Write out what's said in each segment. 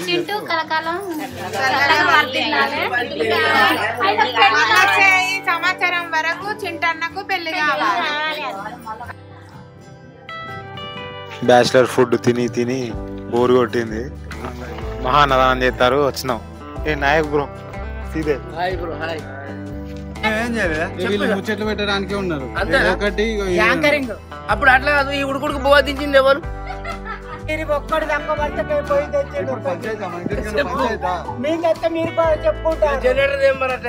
చింటూ కలకాలం సంవత్సరం వరకు చింటన్నకు పెళ్లి కావాలి. బ్యాచిలర్ ఫుడ్ తిని తిని బోరు కొట్టింది. మహానదానం చేస్తారు, వచ్చినాం. ఏ నాయక్ బ్రో సీదే హాయ్ బ్రో హాయ్. వీళ్ళు ముచ్చట్లు పెట్టడానికి ఉన్నారు. ఒకటి అప్పుడు అట్లా కాదు, ఈ ఉడుకుడుకు బోధించింది ఎవరు? ఒక్కడు పోయి చెప్పుకుంటారు. జనరేటర్ ఏమన్నట్టు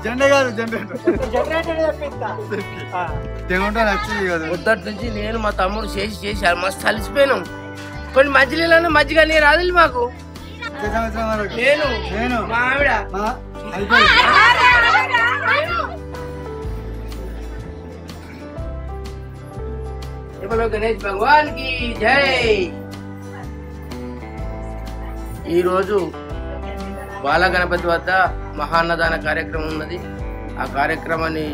జెండా కాదు జనరేటర్ తెప్పిస్తా. పొద్దుటి నుంచి నేను మా తమ్ముడు చేసి మస్తు అలిసిపోయినాం. కొన్ని మధ్యలో మధ్యగా నీరు రాదు మాకు. నేను మా ఆవిడ గణేష్ భగవాన్ కి జై. ఈరోజు బాలగణపతి వద్ద మహాన్నదాన కార్యక్రమం ఉన్నది. ఆ కార్యక్రమాన్ని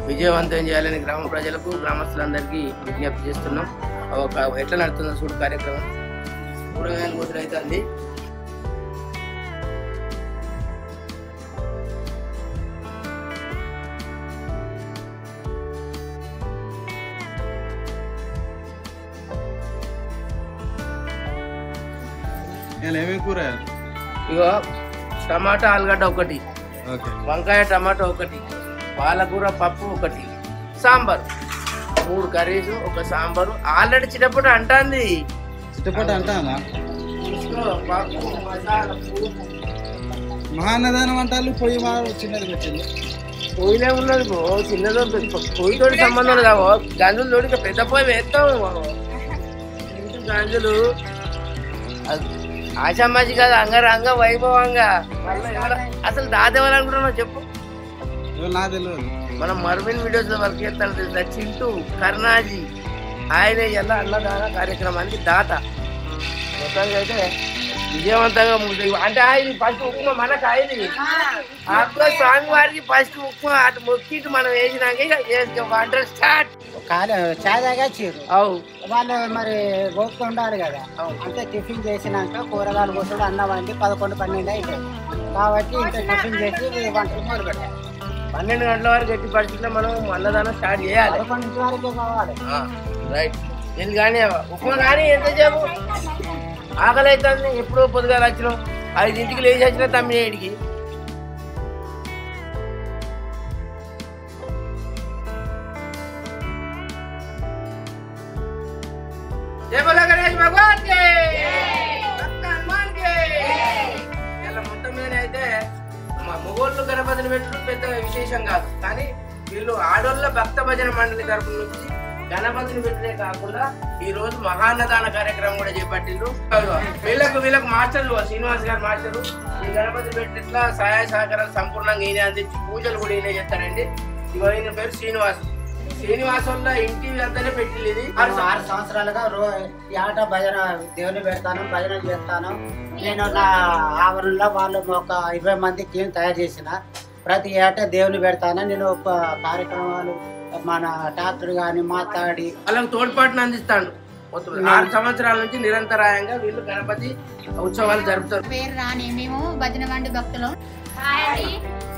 విజయవంతం చేయాలని గ్రామ ప్రజలకు గ్రామస్తులందరికీ విజ్ఞప్తి చేస్తున్నాం. ఎట్లా నడుతుందో చూడు కార్యక్రమం. కూరగాయలు కూతురు అవుతుంది. ఏమేమి కూరగాయలు? ఇగో టమాటా ఆలుగడ్డ ఒకటి, వంకాయ టమాటా ఒకటి, పాలకూర పప్పు ఒకటి, సాంబార్, 3 కర్రీస్, ఒక సాంబారు. ఆల్రెడీ చిటపట అంటాంది. చిటపట అంటానా? మహాన్నదానం అంటారు. పొయ్యి చిన్నది వచ్చింది. పొయ్యిలే ఉన్నది బో, చిన్నదో పొయ్యితోటి సంబంధం కావు. గంజులు తోడి పెద్ద పొయ్యి వేస్తాం. గంజులు ఆశామాషి కాదు, అంగరంగ వైభవంగా. అసలు దాదేవాలనుకుంటున్నావు చెప్పు. మనం మర్విన్ వీడియోస్ లో వర్క్ చేస్తాను తెలుసా, చింటూ కర్ణాజీ. ఆయన ఎలా అన్నదాన కార్యక్రమానికి దాత. మొత్తానికి అయితే విజయవంతంగా అంటే ఆయన ఫస్ట్ ఉప్మా మనకు ఆయన అప్పుడు స్వామి వారికి ఫస్ట్ ఉప్మా అటు మొక్కిట్టు మనం వేసినాక వంట స్టార్ట్. చాయ్ తాగచ్చారు అవు వాళ్ళు మరి ఓపిక ఉండాలి కదా. అంటే టిఫిన్ చేసినాక కూరగాయలు కూర్చొని అన్నం వండి 11-12 అయిపోయింది. కాబట్టి ఇంకా టిఫిన్ చేసి వంటలు మొదలు పెట్టాలి. 12 గంటల వరకు ఎట్టి పరిస్థితుల్లో మనం అన్నదానం స్టార్ట్ చేయాలి. 11 వరకే కావాలి. రైట్. ఇది కానీ ఉప్మా కానీ ఎంతసేపు ఆకలి అవుతుంది. ఎప్పుడో పొద్దుగాల వచ్చినాం, 5ంటికి లేచి వచ్చినా 9కి. జై బోలో గణేష్ భగవాన్ కి. ఇలా మొత్తం మీద అయితే మా మొగోళ్ళు గణపతిని పెట్టడం పెద్ద విశేషం కాదు. కానీ వీళ్ళు ఆడోళ్ళ భక్త భజన మండలి తరపు నుంచి గణపతిని పెట్టినే కాకుండా ఈ రోజు మహాన్నదాన కార్యక్రమం కూడా చేపట్టిండ్రు. వీళ్ళకు మాస్టర్లు శ్రీనివాస్ గారు మాస్టరు. ఈ గణపతి పెట్టిట్లా సహాయ సహకారాలు సంపూర్ణంగా ఈయన అందించి పూజలు కూడా ఈయన చేస్తారండి. ఇగో ఈయన పేరు శ్రీనివాస్ వల్ల ఇంటి అంతానే పెట్టింది. ఇది 6 సంవత్సరాలుగా ఆట భజన దేవుని పెడతాను, భజన చేస్తాను. నేను నా ఆవరణలో వాళ్ళు ఒక 20 మంది టీం తయారు చేసిన. ప్రతి ఏటా దేవుని పెడతాను. నేను ఒక కార్యక్రమాలు మన డాక్టర్ గాని మాట్లాడి వాళ్ళకు తోడ్పాటును అందిస్తాడు. 6 సంవత్సరాల నుంచి నిరంతరాయంగా వీళ్ళు గణపతి ఉత్సవాలు జరుపుతారు. పేరు రాని మేము భజన మండి భక్తులు.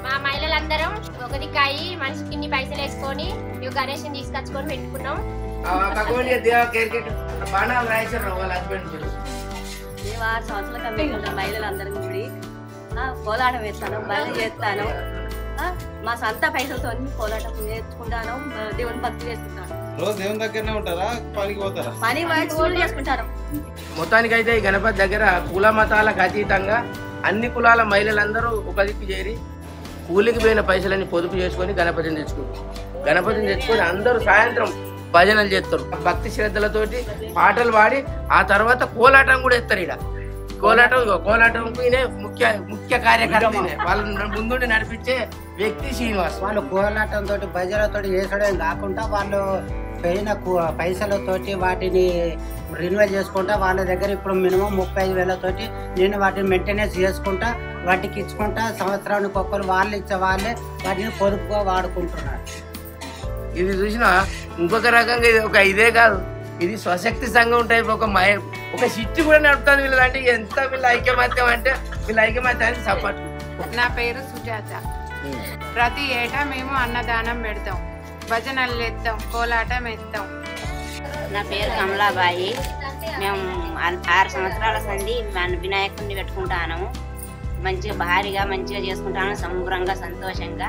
మా మహిళలందరం ఒక దిక్కాయి మనిషికి ఇన్ని పైసలు వేసుకొని గణేష్ తీసుకొచ్చుకొని పెట్టుకున్నాం. బాణాలు రాయించారు వాళ్ళ హస్బెండ్. మేము 6 సంవత్సరాల కన్నా మహిళలందరం కూడి కోలాటం వేస్తాను, భజన చేస్తాను. మా సొంత పైసలతో కోలాటం నేర్చుకుంటాను, దేవుని భక్తి చేసుకుంటాను. రోజు దేవుని దగ్గరనే ఉంటారా, పనికి పోతారా? పని చేసుకుంటారు. మొత్తానికి అయితే ఈ గణపతి దగ్గర కుల మతాలకు అతీతంగా అన్ని కులాల మహిళలందరూ ఒక దిక్కు చేరి కూలికి పోయిన పైసలని పొదుపు చేసుకొని గణపతిని తెచ్చుకొని అందరూ సాయంత్రం భజనలు చేస్తారు. భక్తి శ్రద్ధలతోటి పాటలు పాడి ఆ తర్వాత కోలాటం కూడా ఎత్తారు. ఇక్కడ కోలాటం ముఖ్య కార్యకర్త వాళ్ళ ముందుండి నడిపించే వ్యక్తి శ్రీనివాస్. వాళ్ళు కోలాటంతో భజనతో చేసడం కాకుండా వాళ్ళు పోయిన పైసలతోటి వాటిని రెన్యువల్ చేసుకుంటా. వాళ్ళ దగ్గర ఇప్పుడు మినిమం 35,000 నేను వాటిని మెయింటెనెన్స్ చేసుకుంటా, వాటికి ఇచ్చుకుంటా. సంవత్సరానికి ఒక్కరు వాళ్ళు ఇచ్చే వాళ్ళే వాటిని పొదుపుగా వాడుకుంటున్నారు. ఇది చూసిన ఇంకొక రకంగా ఇది ఇదే కాదు, ఇది స్వశక్తి సంఘం టైప్ ఒక ఒక సిట్టి కూడా నడుపుతుంది వీళ్ళంటే ఎంత వీళ్ళ ఐక్యమత్యం అంటే వీళ్ళ ఐక్యమత్యానికి సపోర్ట్. నా పేరు సుజాత. ప్రతి ఏటా మేము అన్నదానం పెడతాం, భజనలు ఎత్తాం, కోలాటం ఎత్తాం. నా పేరు కమలాబాయి. మేము 6 సంవత్సరాల సంది వినాయకుడిని పెట్టుకుంటాను. మంచిగా భారీగా మంచిగా చేసుకుంటాను, సంబరంగా సంతోషంగా.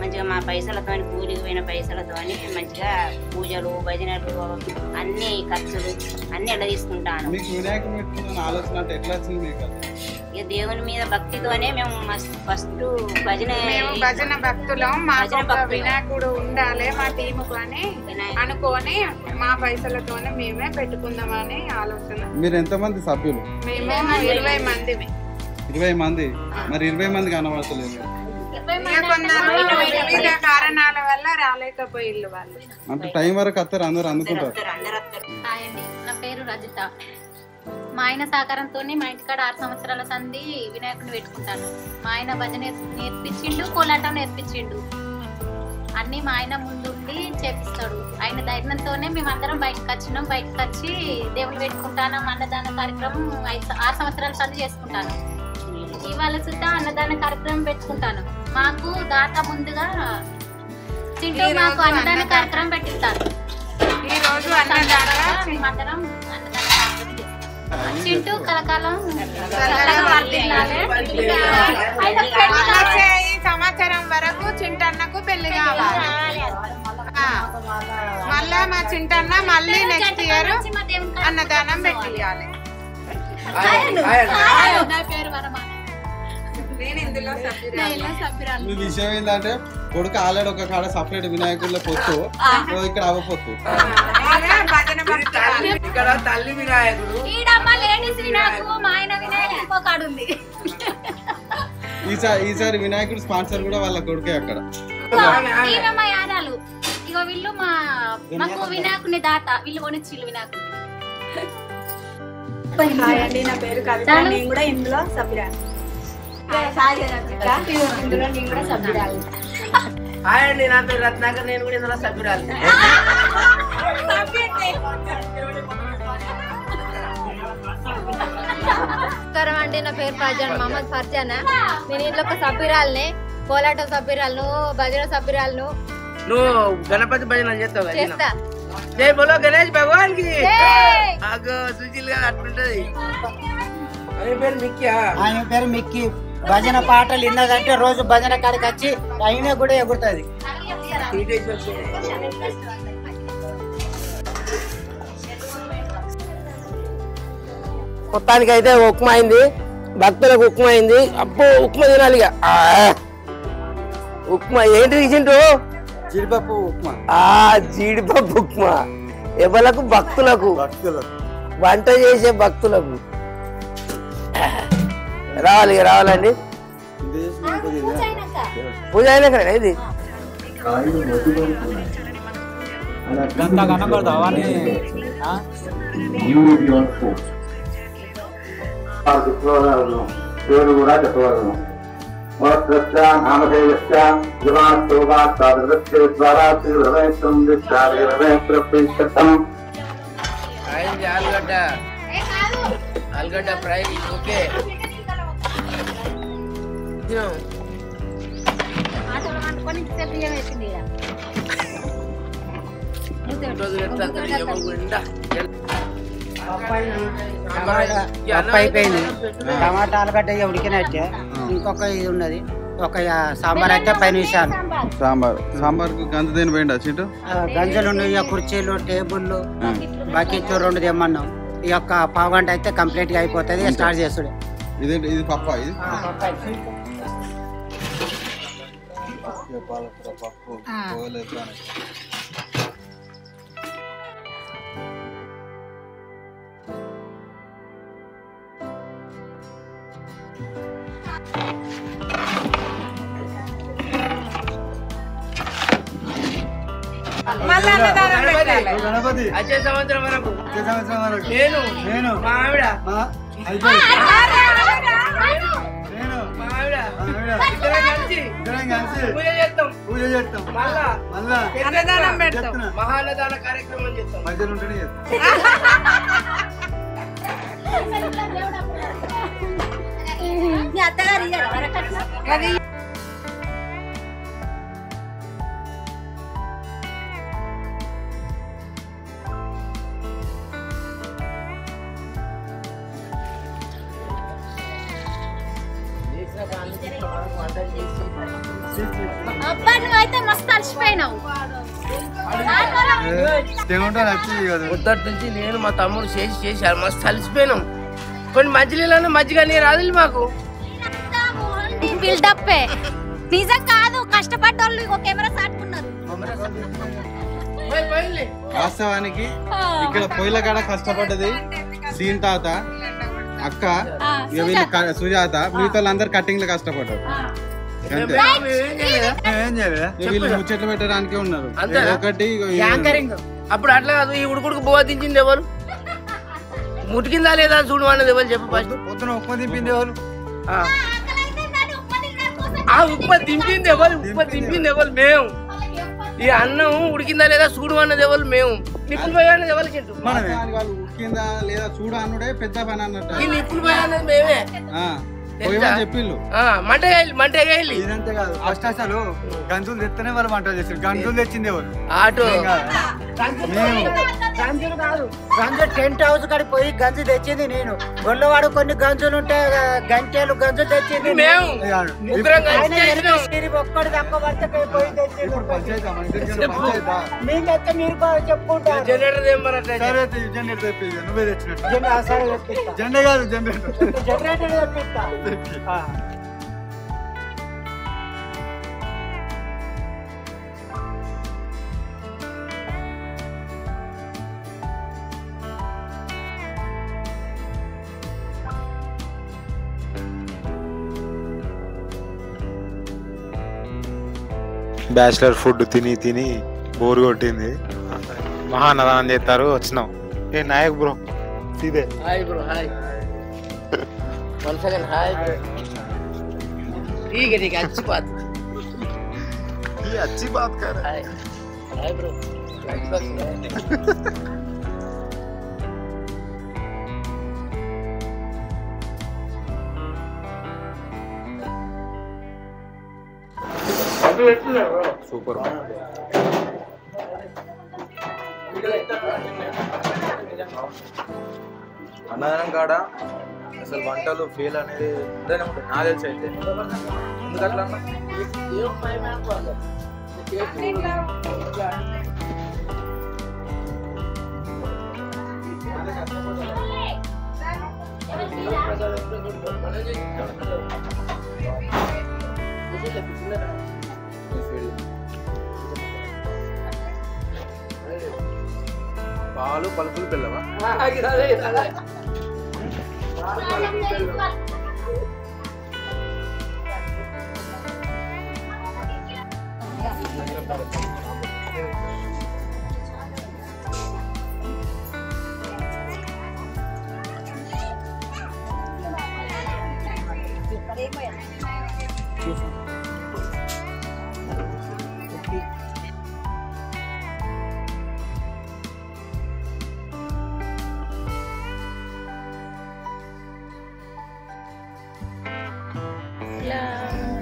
మంచిగా మా పైసలతో కూలికి పోయిన పైసలతో మంచిగా పూజలు భజనలు అన్ని ఖర్చులు అన్ని ఎలా తీసుకుంటాను. ఇక దేవుని మీద భక్తితోనే మేము ఫస్ట్ భజన భక్తులం. మాకు వినాయకుడు ఉండాలి మా టీముకు అని అనుకొని మా పైసలతోనే మేమే పెట్టుకుందామని ఆలోచన. మీరు ఎంతమంది సభ్యులు? మేము 20 మంది. 20 మంది. మరి 20 మంది కనబడతలేదు. వివిధ కారణాల వల్ల రాలేకపోయిల్లు వాళ్ళు. అంటే టైం వరకు వస్తారు, అందరు అందుకుంటారు. నా పేరు రజిత. మా ఆయన సహకారంతో మా ఇంటికాడ 6 సంవత్సరాల సంది వినాయకుడిని పెట్టుకుంటాను. మా ఆయన భజన నేర్పించిండు, కోలాటం నేర్పించిండు. అన్ని మా ఆయన ముందుండి చేపిస్తాడు. ఆయన ధైర్యంతోనే మేమందరం బయటకు వచ్చినాం. బయటకు వచ్చి దేవుని పెట్టుకుంటాను. అన్నదాన కార్యక్రమం 6 సంవత్సరాల సంది చేసుకుంటాను. ఇవాళ సుద్ధా అన్నదాన కార్యక్రమం పెట్టుకుంటాను. మాకు దాత ముందుగా చింటూ మాకు అన్నదాన కార్యక్రమం పెట్టిస్తారు. ఈ రోజు అన్నదానం చింటూ కలకాలం ఈ సంవత్సరం వరకు చింటన్నకు పెళ్లి కావాలి. మళ్ళా మా చింటన్న మళ్ళీ నెక్స్ట్ ఇయర్ అన్నదానం పెట్టియాలి. విషయం ఏంటంటే కొడుకు ఆల్రెడీ ఒక కాడ సపరేట్ వినాయకుడిలో పొత్తు, ఇక్కడ అవ్వపోతు. ఇక్కడ తల్లి వినాయకుడు, ఈసారి వినాయకుడు స్పాన్సర్ కూడా వాళ్ళ కొడుకే అక్కడ. ఇగో వీళ్ళు మాకు వినాయకుని దాత, వీళ్ళు కొనిచ్చిల్లు వినాయకుడిని. హాయ్ అండి, నా పేరు కవిత. నేను కూడా ఇందులో సభ్యురాలు. ఇందులో నేను కూడా సభ్యురాలు. హాయ్ అండి, నా పేరు రత్నాకర్. నేను కూడా ఇందులో సభ్యురాలు. నమస్కారం అండి, నా పేరు ఫర్జానా, మహమ్మద్ ఫర్జానా. నేను ఇంట్లో ఒక సభ్యురాలని, కోలాట సభ్యురాలను, భజన సభ్యురాలను. నువ్వు గణపతి భజన చేస్తావు? చేస్తా. జై బోలో గణేష్ భగవాన్ కి. సుశీల్ గారు అట్లుంటది. ఆయన పేరు మిక్కీ. భజన పాటలు విన్నదంటే రోజు భజన కాడికి వచ్చి అయినా కూడా ఎగురుతుంది. మొత్తానికి అయితే ఉప్మా అయింది, భక్తులకు ఉప్మా అయింది. అబ్బో ఉప్మా తినాలి. ఉప్మా ఏంటి తీసింటూ? జీడిపప్పు ఉప్మా. జీడిపప్పు ఉప్మా. ఎవలకు? భక్తులకు. వంట చేసే భక్తులకు రావాలండి. పూజ అయినాక ఇది పేరు కూడా చెప్పగలను. ఆలుగడ్డ ఫ్రై. ఓకే, అయిపోయింది. టమాటా ఆలుగడ్డ ఉడికినట్టే. ఇంకొక ఇది ఉన్నది, ఒక సాంబార్ అయితే 10 నిమిషాలు. సాంబార్ గంజ దేని పోయిండా చింటూ? గంజలు ఉన్నాయి, కుర్చీలు, టేబుల్లు, బకెట్ 2 తెమ్మన్నాం. ఈ యొక్క పావుగంట అయితే కంప్లీట్ గా అయిపోతుంది. స్టార్ట్ చేస్తుడు. ఇది పప్ప. ఇది పప్పు. గణపతి వచ్చే సంవత్సరం వరకు నేను మా ఆవిడ పూజ చేస్తాం. మళ్ళా అన్నదానం పెడతాం. మహాన్నదాన కార్యక్రమం చేస్తాం. మధ్యలో ఉంటేనే మీ అత్తగారు ఇయ్యారా వరకట్నం? అబ్బా నువ్వు అయితే మస్తు అలసిపోయినావు. పొద్దుటి నుంచి నేను మా తమ్ముడు చేసి మస్తు అలసిపోయినాం. కొన్ని మధ్యలో మజ్జిగ నీరు రాదు మాకు. బిల్డప్పే నిజం కాదు, కష్టపడ్డోళ్ళు ఒక కెమెరా సాటుకున్నారు. వాస్తవానికి ఇక్కడ పొయ్యిల కాడ కష్టపడ్డది సీన్ తాత, అక్క, ఇక వీళ్ళు సుజాత, మిగతా వాళ్ళందరూ కట్టింగ్ లో కష్టపడ్డారు. వీళ్ళు ముచ్చట్లు పెట్టడానికి ఉన్నారు. ఒకటి అప్పుడు అట్లా కాదు, ఈ ఉడుకుడుకు బోవ దించింది ఎవరు, ముటికిందా లేదా చూడు అన్నది ఎవరు చెప్పు. ఫస్ట్ పొద్దున ఉప్మా దింపింది ఎవరు, ఆ ఉప్మా దింపింది ఎవరు, ఉప్మా దింపింది ఎవరు మేము. ఈ అన్నం ఉడికిందా లేదా చూడు అన్నది ఎవరు మేము. నిప్పులు పోయి అన్నది ఎవరు చెట్టు, వాళ్ళు ఉడికిందా లేదా చూడు అన్నుడే పెద్ద పని అన్నట్టు. ఈ నిప్పులు పోయి అన్నది మేమే చెప్పిళ్ళు. మంట ఇదంతే కాదు, ఫస్ట్ అసలు గంజులు తెస్తేనే వాళ్ళు వంట చేస్తారు. గంజులు తెచ్చింది ఎవరు, ఆటో గంజులు కాదు, గంజు టెంట్ హౌస్ కాడికి పోయి గంజు తెచ్చింది నేను. గొల్లవాడు కొన్ని గంజులు ఉంటే గంటలు గంజు తెచ్చింది మేము. ఒక్కడు తక్కువ పడితే పోయి తెచ్చింది. మీరు తెస్తే మీరు చెప్పుకుంటారు. జనరేటర్ తెప్పి నువ్వే తెచ్చినట్టు. జెండా కాదు, జనరేటర్ తెప్పిస్తా. బ్యాచిలర్ ఫుడ్ తిని తిని బోర్ కొట్టింది. మహానదానం చేస్తారు, వచ్చినాం. ఏ నాయక్ బ్రో సీదే hi bro, hi one second. Hi bro, ठीक है अच्छी बात, ये अच्छी बात कर रहा है. Hi bro, super. అన్నదానం కాడ అసలు వంటలు ఫెయిల్ అనేది ఉంటేనే ఉంటుంది నాకు తెలిసి. అయితే ఎందుకట్లా పాలు పలుకులు పిల్లవా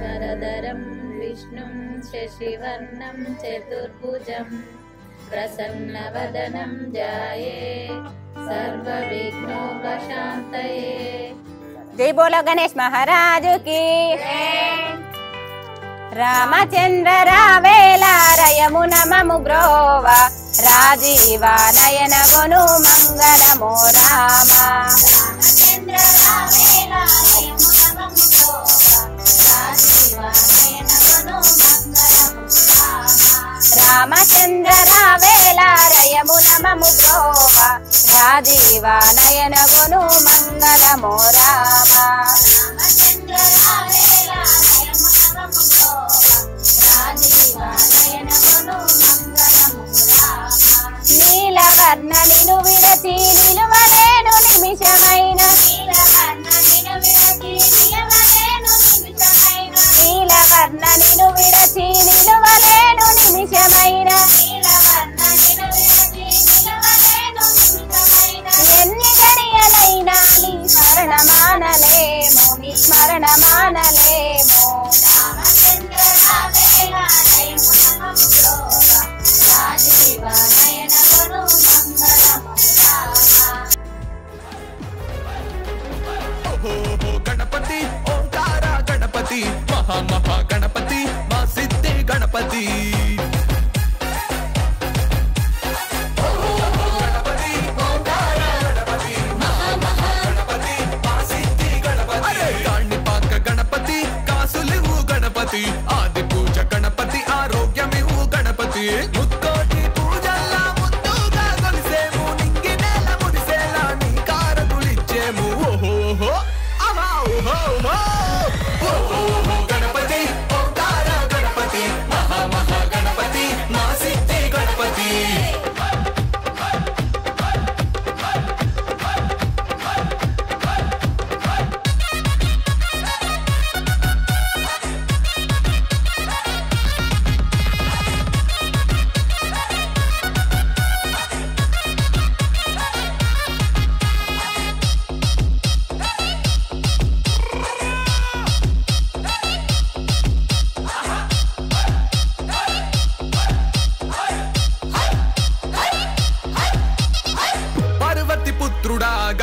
వరదరం విష్ణుం శశివర్ణం చతుర్భుజం ప్రసన్నవదనం ధ్యాయే సర్వవిఘ్నోపశాంతయే. జై బోలో గణేష్ మహారాజు కి. రామచంద్ర రావేలా రయమున మము బ్రోవ రాజీవ నయన గొను మంగళమో రామ. రామచంద్ర రావేలా రయమున మము బ్రోవ రాజీవ నయన గొను మంగళమో రామ. రామచంద్ర రావేలా రయమున మము బ్రోవ రాజీవ నయన గొను మంగళమో రామ. రామచంద్ర రావేలా రయమున మము బ్రోవ రాజీవ నయన గొను మంగళమో రామ. నీలవర్ణ నిను విడచి నిలువలేను నిమిషమైన. నీలవర్ణ నిను విడచి నిలువలేను నిమిషమైన. ఎన్ని గడియలైనా నీ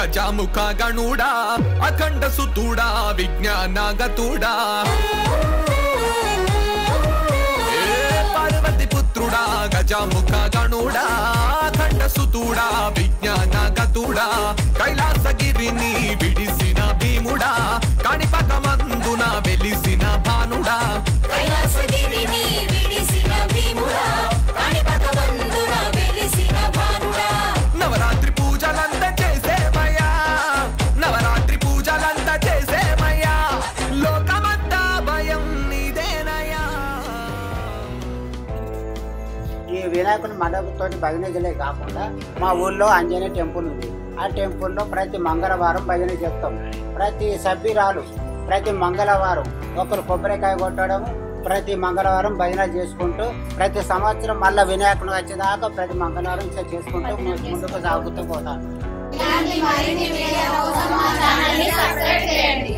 గజాముఖ గణుడా అఖండ సుతుడా విజ్ఞానగతుడా పార్వతి పుత్రుడా గజాముఖ గణుడా అఖండ సుతుడా విజ్ఞానగతుడా కైలాసగిరిని విడిసిన భీముడా కాణిపాకమందున వెలిసిన భానుడా కైలాసగిరిని విడిసిన భీముడా కాణిపాకమందున వెలిసిన భానుడా నవరాత్రి పూజలంతా చేసేమయ్యా నవరాత్రి పూజలంతా చేసేమయ్యా లోకమంతా భయం నీదేనయ్యా. ఈ వినాయకుని మండపంతో భజనలే కాకుండా మా ఊళ్ళో ఆంజనేయ టెంపుల్ ఉంది. ఆ టెంపుల్లో ప్రతి మంగళవారం భజన చేస్తాం. ప్రతి సభ్యురాలు ప్రతి మంగళవారం ఒకరు కొబ్బరికాయ కొట్టడం, ప్రతి మంగళవారం భజన చేసుకుంటూ ప్రతి సంవత్సరం మళ్ళీ వినాయకుడు వచ్చేదాకా ప్రతి మంగళవారం చేసుకుంటూ ముందుకు సాగుతూ పోతాను. ఇలాంటి మరిన్ని వీడియోల కోసం మా ఛానల్ని సబ్స్క్రైబ్ చేయండి.